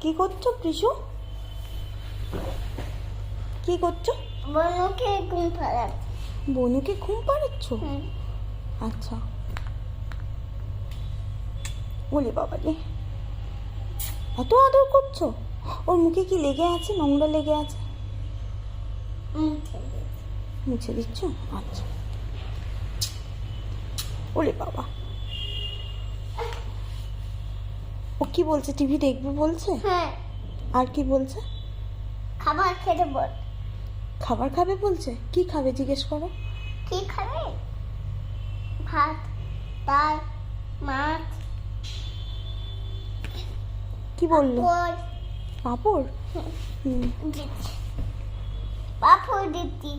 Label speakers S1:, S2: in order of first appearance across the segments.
S1: কি করছো প্রিশু? কি করছো?
S2: বনুকে ঘুম পাড়াচ্ছি।
S1: বনুকে ঘুম পাড়াচ্ছ? আচ্ছা। বলি বাবা রে, এত আদর করছো? ওর মুখে কি লেগে আছে? নোংরা লেগে আছে? মুছে দিচ্ছ? আচ্ছা। ওলে বাবা, ও কি বলছে? টিভি দেখবে বলছে?
S2: হ্যাঁ।
S1: আর কি বলছে?
S2: খাবার খেতে বল।
S1: খাবার খাবে বলছে? কি খাবে জিজ্ঞেস করো।
S2: কি খাবে? ভাত, ডাল, মাছ।
S1: কি বললো?
S2: পাঁপড়।
S1: পাঁপড়?
S2: দিচ্ছি। পাঁপড় দিচ্ছি,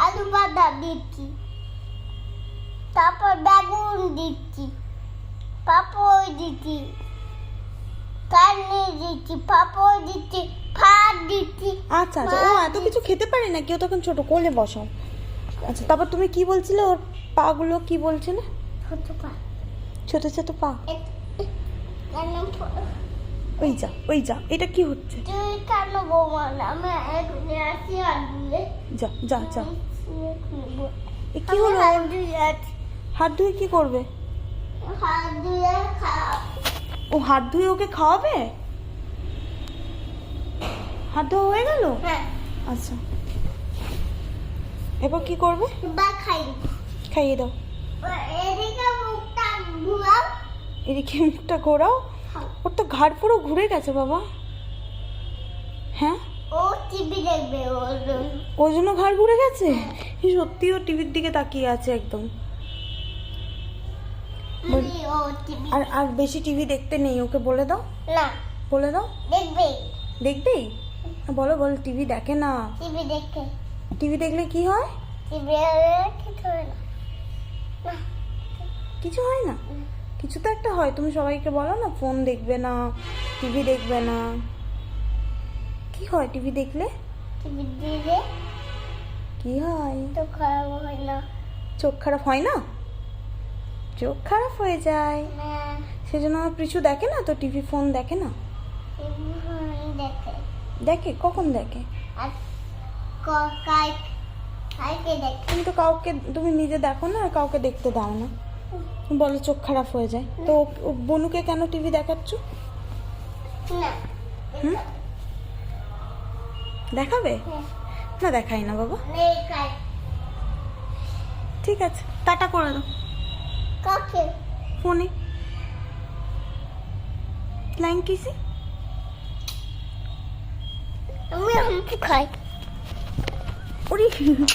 S2: আলু বাঁধা দিচ্ছি, তারপর বেগুন দিচ্ছি, পাঁপড় দিচ্ছি, কাটনি দিচ্ছি, পাঁপড় দিচ্ছি, ভাত দিচ্ছি।
S1: আচ্ছা আচ্ছা, ও এত কিছু খেতে পারে না, কেউ তখন ছোট কোলে বসাও। আচ্ছা, তারপর তুমি কি বলছিলে? ওর পাগুলো কি বলছিলে?
S2: ছোট পা।
S1: ছোট ছোট পা।
S2: কেন
S1: ওই যা, ওই যা, এটা কি হচ্ছে?
S2: তুই কেন বৌমা না? আমি এখনই আসি আর দিলে
S1: যা যা যা। এ কি
S2: আমি
S1: হলো?
S2: হাত ধুয়ে আছি।
S1: হাত ধুয়ে কি করবে?
S2: হাত ধুয়ে খারাপ।
S1: ও হাত ধুয়ে ওকে খাওয়াবে? হাত ধোয়া হয়ে গেল?
S2: হ্যাঁ।
S1: আচ্ছা, এবার কি করবে?
S2: বা খাই।
S1: খাইয়ে দাও।
S2: এদিকে মুখটা ঘুরাও।
S1: এদিকে মুখটা ঘোরাও। ওর তো ঘাড় পুরো ঘুরে গেছে বাবা। হ্যাঁ,
S2: ও টিভি দেখবে ওর জন্য।
S1: ওই জন্য ঘাড় ঘুরে গেছে? সত্যি ও টিভির দিকে তাকিয়ে আছে একদম।
S2: ও টিভি
S1: আর আর বেশি টিভি দেখতে নেই, ওকে বলে দাও।
S2: না
S1: বলে দাও।
S2: দেখবে।
S1: দেখবেই? বলো বলো, টিভি দেখে না।
S2: টিভি দেখে।
S1: টিভি দেখলে কি হয়?
S2: টিভি কিছু হয় না। না।
S1: কিছু হয় না? কিছু তো একটা হয়। তুমি সবাইকে বলো না ফোন দেখবে না, টিভি দেখবে না। কি হয় টিভি দেখলে?
S2: টিভি দিলে
S1: কি হয়?
S2: তো খারাপ হয় না।
S1: চোখ খারাপ হয় না? চোখ খারাপ হয়ে যায়।
S2: না
S1: সেজন্য আমার পিছু দেখে না তো, টিভি ফোন দেখে না।
S2: টিভি দেখে।
S1: দেখে? কখন দেখে?
S2: আর কালকে দেখে।
S1: তুমি তো কাউকে, তুমি নিজে দেখো না, আর কাউকে দেখতে দাও না। বলো চোখ খারাপ হয়ে যায়। তো বনুকে কেন টিভি দেখাচ্ছ?
S2: না।
S1: হুম? দেখাবে? না দেখাই না বাবা।
S2: দেখাই।
S1: ঠিক আছে, টাটা করে দাও
S2: কাকে?
S1: ফোনে। ফ্লাইং কিসি।
S2: আমি খাই।
S1: ওরে